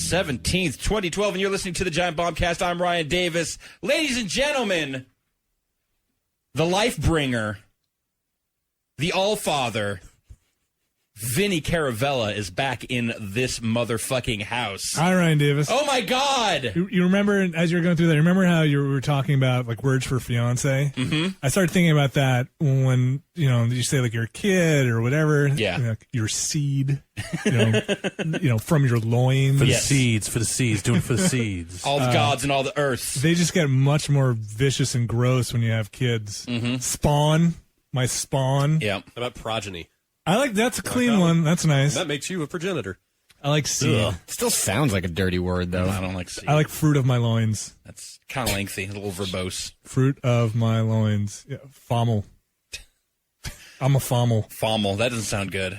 17th, 2012, and you're listening to the Giant Bombcast. I'm Ryan Davis. Ladies and gentlemen, the life bringer, the all-father, Vinny Caravella is back in this motherfucking house. Hi, Ryan Davis. Oh, my God. You remember, as you were going through that, remember how you were talking about, like, words for fiance? Mm-hmm. I started thinking about that when, you say, like, you're a kid or whatever. Yeah. Your seed, from your loins. For the seeds, doing it for the seeds. All the gods and all the earths. They just get much more vicious and gross when you have kids. Mm-hmm. Spawn, my spawn. Yeah. How about progeny? That's a clean one. That's nice. That makes you a progenitor. I like seed. Ugh. Still sounds like a dirty word, though. I don't like seed. I like fruit of my loins. That's kind of lengthy, a little verbose. Fruit of my loins. Yeah, fommel. I'm a fommel. Fommel. That doesn't sound good.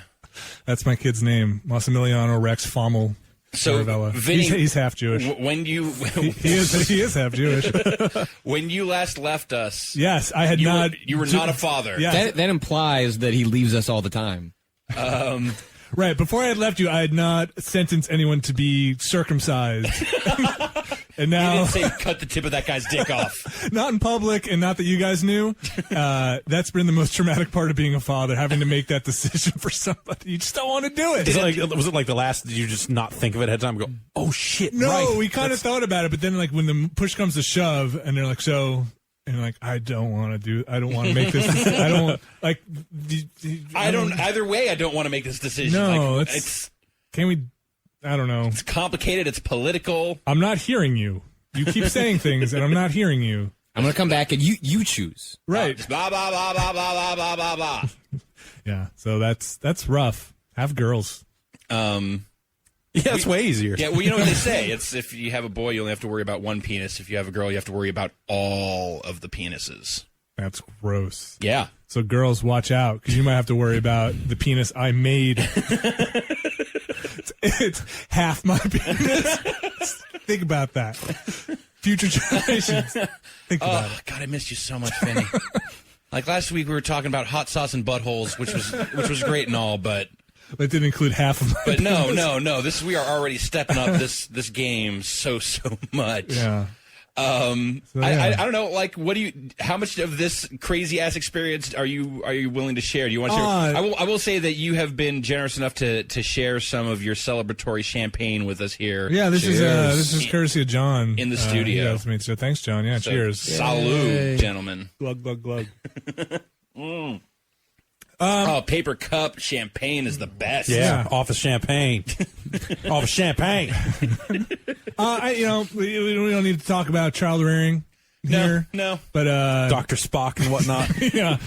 That's my kid's name, Massimiliano Rex Fommel. So, Caravella. Vinny, he's half Jewish. When you he is half Jewish. when you last left us, Yes, I had not. You were not a father. Yes. That implies that he leaves us all the time. Right, before I had left you, I had not sentenced anyone to be circumcised. And You now, didn't say cut the tip of that guy's dick off. not in public, and not that you guys knew. That's been the most traumatic part of being a father, having to make that decision for somebody. You just don't want to do it. Was it like the last? Did you just not think of it ahead of time? And go, oh shit! No, right. we kind of thought about it, but then like when the push comes to shove, and they're like, so, and you're like, I don't want to make this. I don't like. I don't. Either way, I don't want to make this decision. No, Like, can we? I don't know. it's complicated. It's political. I'm not hearing you. You keep saying things, and I'm not hearing you. I'm going to come back and you choose. Right. Blah blah blah blah blah blah blah blah blah. Yeah. So that's rough. Have girls. Yeah, it's way easier. Yeah, well, you know what they say. It's if you have a boy, you only have to worry about one penis. If you have a girl, you have to worry about all of the penises. That's gross. Yeah. So girls, watch out, because you might have to worry about the penis I made. It's half my penis. Think about that. Future generations. Think about it. God, I missed you so much, Vinny. Like last week, we were talking about hot sauce and buttholes, which was great and all, but That didn't include half of my but penis. no. We are already stepping up this game so much. Yeah. I don't know. Like, how much of this crazy ass experience are you willing to share? Do you want to share? I will say that you have been generous enough to share some of your celebratory champagne with us here. Yeah, this is courtesy of John in the studio. Yeah, that's me. So thanks, John. Yeah, So, cheers. Salud, gentlemen. Glug, glug, glug. Paper cup champagne is the best. Yeah, office champagne. Office champagne. We don't need to talk about child rearing here. No. But Dr. Spock and whatnot. yeah.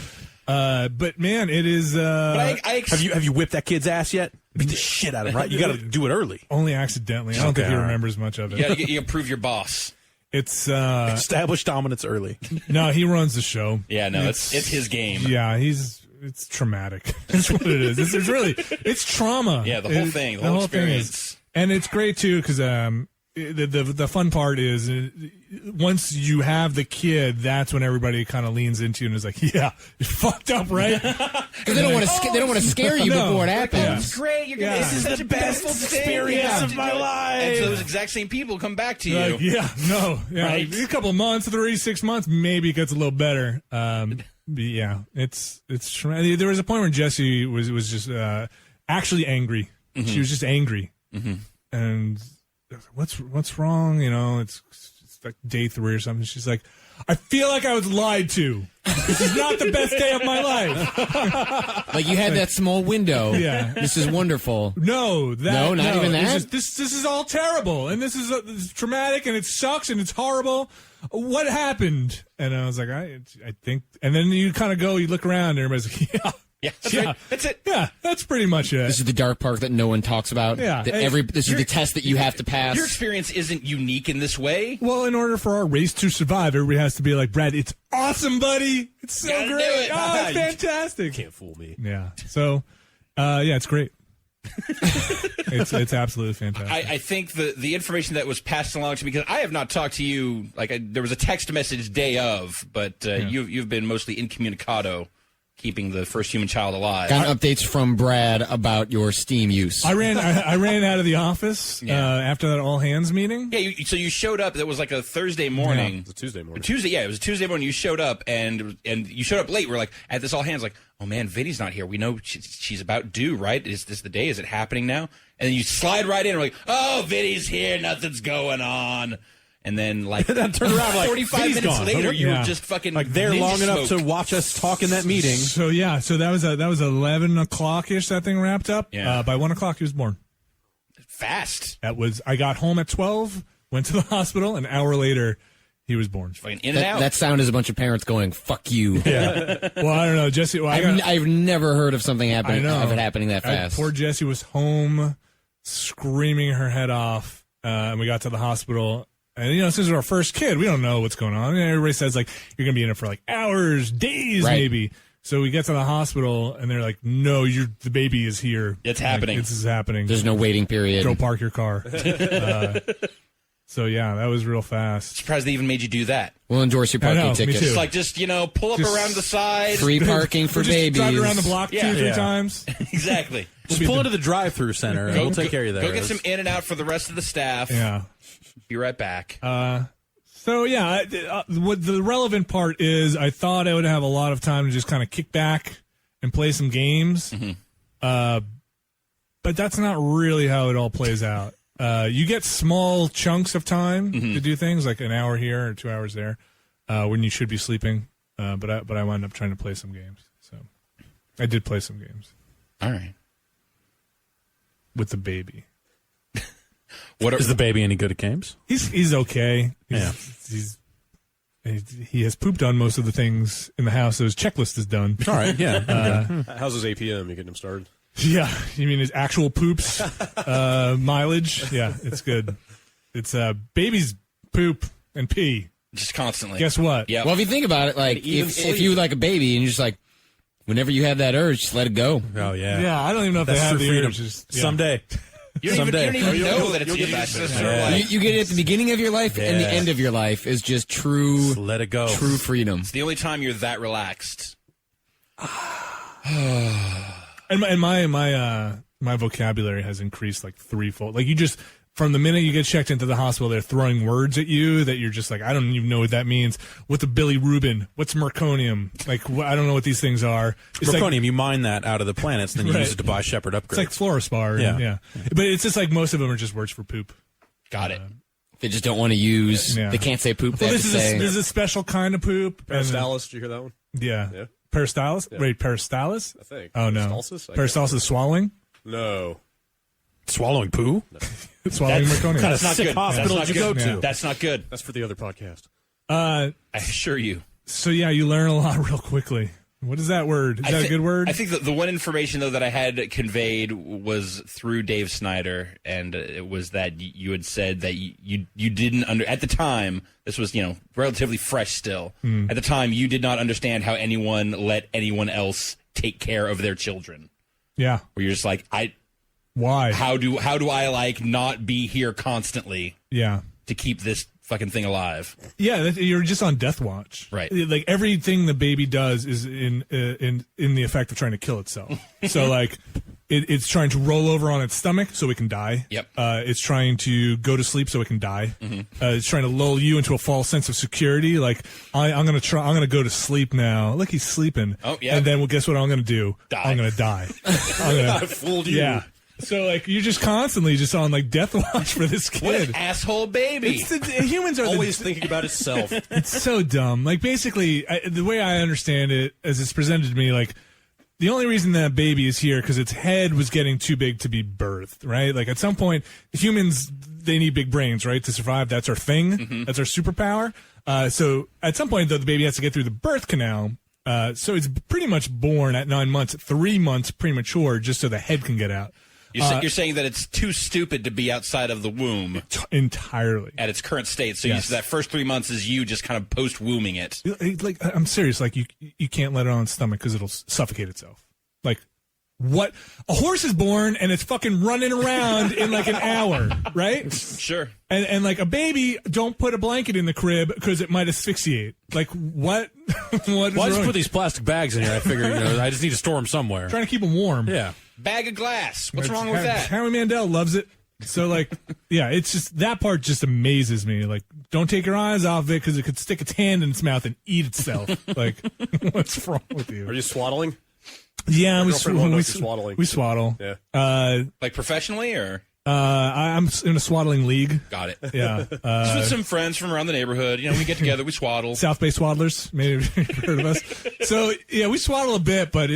But man, it is Have you whipped that kid's ass yet? Beat the shit out of him, right? You got to do it early. only accidentally. I don't think he remembers much of it. You prove your boss. It's Establish dominance early. no, he runs the show. Yeah, no, it's his game. Yeah, it's traumatic. That's what it is. It's trauma. Yeah, the whole thing, the whole experience. And it's great too because the fun part is once you have the kid, that's when everybody kind of leans into you and is like, "Yeah, you're fucked up, right?" Because they don't want to scare you before it happens. Oh, it's great. This is the best experience of my life. And so those exact same people come back to you. Right. A couple of months, 6 months, maybe it gets a little better. But yeah, it's there was a point where Jessie was just actually angry. Mm-hmm. She was just angry, and what's wrong? It's like day 3 or something. She's like, I feel like I was lied to. This is not the best day of my life. Like you had that small window. Yeah. This is wonderful. No, not even that. This is all terrible, and this is traumatic, and it sucks, and it's horrible. What happened? And I was like, I think, and then you kind of go, you look around, and everybody's like, Yeah, that's right. That's it. Yeah, that's pretty much it. This is the dark part that no one talks about. Yeah. This is the test that you have to pass. Your experience isn't unique in this way. Well, in order for our race to survive, everybody has to be like, Brad, it's awesome, buddy. It's so Gotta do great. it. Oh, it's fantastic. Can't fool me. Yeah. So, it's great. It's absolutely fantastic. I think the information that was passed along to me, because I have not talked to you, there was a text message day of, but you've been mostly incommunicado keeping the first human child alive. Got updates from Brad about your Steam use. I ran out of the office after that all hands meeting. Yeah, so you showed up. It was like a Thursday morning. It's a Tuesday morning. It was a Tuesday morning. You showed up, and you showed up late. We're like, at this all hands, like, oh man, Vinny's not here. We know she's about due, right? Is this the day? Is it happening now? And then you slide right in, and we're like, oh, Vinny's here. Nothing's going on. And then, like, then turn around, like, 45 Vinny's minutes gone. later, you Yeah. were just fucking Like there ninja long enough smoke. to watch us talk in that meeting. So that was 11 o'clock ish. That thing wrapped up. Yeah. By 1 o'clock, he was born. Fast. I got home at 12, went to the hospital. An hour later, he was born. Fucking in and out. That sound is a bunch of parents going, "Fuck you." Yeah. Well, I don't know, Jesse. Well, I've never heard of something happening I know. of it happening that fast. Poor Jessie was home, screaming her head off, and we got to the hospital. And since it was our first kid, we don't know what's going on. And everybody says like you're gonna be in it for like hours, days, Right. maybe. So we get to the hospital, and they're like, "No, the baby is here. It's happening. This is happening. There's no waiting period. Go park your car." So yeah, that was real fast. Surprised they even made you do that. We'll endorse your I parking know, me tickets. too. It's like just pull up Just around the side. Free parking for Just babies. drive around the block Yeah. 2-3 Yeah. times. Exactly. Just pull into the drive-through center, and we'll take care of you there. Go get some in and out for the rest of the staff. Yeah. Be right back. So yeah, what the relevant part is, I thought I would have a lot of time to just kind of kick back and play some games, but that's not really how it all plays out. You get small chunks of time to do things, like an hour here or 2 hours there, when you should be sleeping. But I wound up trying to play some games. So I did play some games All right. with the baby. Is the baby any good at games? He's okay. Yeah. He has pooped on most of the things in the house, so his checklist is done. All right, yeah. How's his APM? You getting him started? Yeah, you mean his actual poops mileage? Yeah, it's good. It's babies poop and pee. Just constantly. Guess what? Yeah. Well, if you think about it, like even if you like a baby and you're just like, whenever you have that urge, just let it go. Oh, yeah. Yeah, I don't even know if That's they have for the freedom. urges. Yeah. Someday. You don't Someday. even know that it's that's sort of like, You get it at the beginning of your life, and the Yeah. end of your life is just true Let it go. freedom. it's the only time you're that relaxed. And my vocabulary has increased like threefold. Like you just from the minute you get checked into the hospital, they're throwing words at you that you're just like, I don't even know what that means. What's a bilirubin? What's merconium? Like I don't know what these things are. It's like, Zirconium, you mine that out of the planets, then you Right. use it to buy Shepherd upgrades. it's like fluorospar. Yeah. But it's just like most of them are just words for poop. Got it. They just don't want to use. Yeah. They can't say poop. They Well, have this to is say. this is a special kind of poop. and- Peristalsis, did you hear that one? Yeah. Yeah. Peristalsis? Wait, peristalsis? I think. Oh, no. Peristalsis? I Peristalsis is swallowing? No. swallowing poo? Swallowing merconium. Kind of That's not sick good. hospital That's did you not go good. to? Yeah. That's not good. That's for the other podcast. I assure you. So, yeah, you learn a lot real quickly. What is that word? Is that a good word? I think the one information, though, that I had conveyed was through Dave Snyder, and it was that you had said that you didn't at the time, this was, relatively fresh still. At the time, you did not understand how anyone let anyone else take care of their children. Yeah. Where you're just like, Why? how do I like not be here constantly Yeah. to keep this fucking thing alive? Yeah, you're just on death watch. Right. Like everything the baby does is in the effect of trying to kill itself. So like it's trying to roll over on its stomach so it can die. Yep. It's trying to go to sleep so it can die. It's trying to lull you into a false sense of security. Like I'm gonna go to sleep now. Look, he's sleeping. Oh, yeah. And then well, guess what I'm gonna do? Die. I'm gonna die. I fooled you. Yeah. So like you're just constantly just on like death watch for this What kid. an asshole baby. Humans are Always thinking about itself. It's so dumb. Like basically, the way I understand it, as it's presented to me, like the only reason that baby is here because its head was getting too big to be birthed, right? Like at some point, humans they need big brains, right, to survive. That's our thing. That's our superpower. So at some point, though, the baby has to get through the birth canal. So it's pretty much born at 9 months, 3 months premature, just so the head can get out. You're saying that it's too stupid to be outside of the womb Entirely. at its current state. So Yes. that first 3 months is you just kind of post-wombing it. Like I'm serious. Like you can't let it on its stomach because it'll suffocate itself. Like what a horse is born and it's fucking running around in like an hour, right? Sure. And like a baby, don't put a blanket in the crib because it might asphyxiate. Like what? What? Well, I is just wrong? put these plastic bags in here. I figure, I just need to store them somewhere. Trying to keep them warm. Yeah. Bag of glass. What's wrong with that? Howie Mandel loves it. So like, yeah, it's just that part just amazes me. Like, don't take your eyes off it because it could stick its hand in its mouth and eat itself. Like, what's wrong with you? Are you swaddling? Yeah, we girlfriend won't know if you're swaddling. We swaddle. Yeah. Like professionally or? I'm in a swaddling league. Got it. Yeah. Just with some friends from around the neighborhood. We get together, we swaddle. South Bay Swaddlers. Maybe you've heard of us. So, yeah, we swaddle a bit, but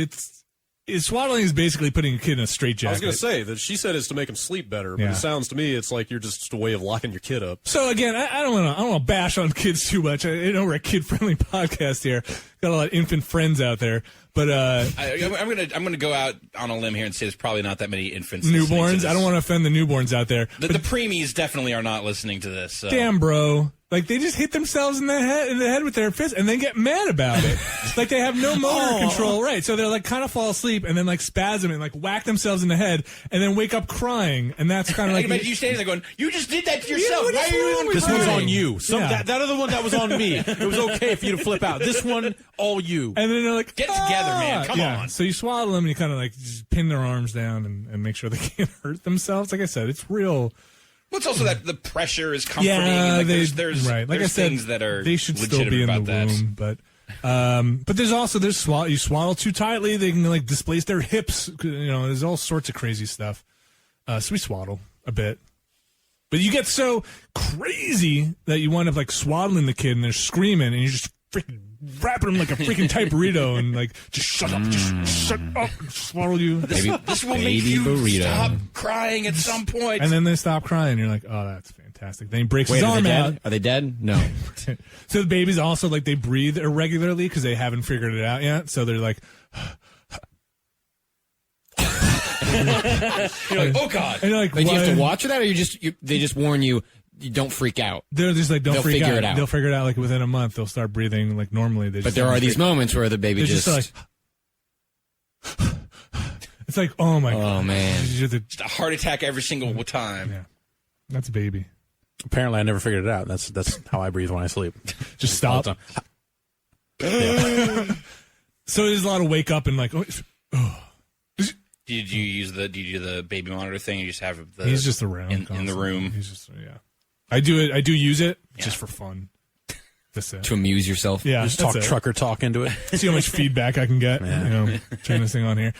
swaddling is basically putting a kid in a straitjacket. I was going to say that she said it's to make him sleep better, but Yeah. it sounds to me it's like you're just a way of locking your kid up. So again, I don't want to bash on kids too much. I know we're a kid-friendly podcast here. Got a lot of infant friends out there, but I'm gonna go out on a limb here and say there's probably not that many infants. listening to newborns. this. I don't want to offend the newborns out there. The preemies definitely are not listening to this. So. Damn, bro. Like, they just hit themselves in the head with their fist and then get mad about it. Like, they have no motor control, right? So they're like kind of fall asleep and then like spasm and like whack themselves in the head and then wake up crying. And that's kind of like. But you standing there going, you just did that to yourself. what Why is are you wrong on with This one's crying? on you. Yeah. That other one, that was on me. It was okay for you to flip out. This one, all you. And then they're like, Get together, man. Come on. So you swaddle them and you kind of like just pin their arms down and make sure they can't hurt themselves. Like I said, it's real. Well, it's also that the pressure is comforting. Yeah, and there's right. Like there's I said, things that are they should still legitimate be in about the that. womb. But there's also you swaddle too tightly, they can like displace their hips. There's all sorts of crazy stuff. So we swaddle a bit, but you get so crazy that you wind up like swaddling the kid and they're screaming and you're just freaking wrapping them like a freaking tight burrito and like just shut up, and swaddle you. This will make baby you burrito. stop crying at some point. And then they stop crying. You're like, oh, that's fantastic. Then he breaks Wait, his are arm they out. dead? Are they dead? No. So the babies also like they breathe irregularly because they haven't figured it out yet. So they're like, You're like, oh God. and you're like, But do you have to "What?" watch for that, or they just warn you don't freak out? They're just like, don't They'll freak figure out. it out. They'll figure it out like within a month. They'll start breathing like normally. They But just there haven't are these figured- moments where the baby They're just like, it's like, oh my oh God. man. You're the- Just a heart attack every single time. Yeah. That's a baby. Apparently, I never figured it out. That's how I breathe when I sleep. Just All stop. the time. So there's a lot of wake up and like, oh. Did you do the baby monitor thing? You just have the He's just around in the constantly. room. He's just I do it. I do use it just for fun. That's it. To amuse yourself. Yeah, Just that's talk it. trucker talk into it. See how much feedback I can get. Yeah. Turn this thing on here.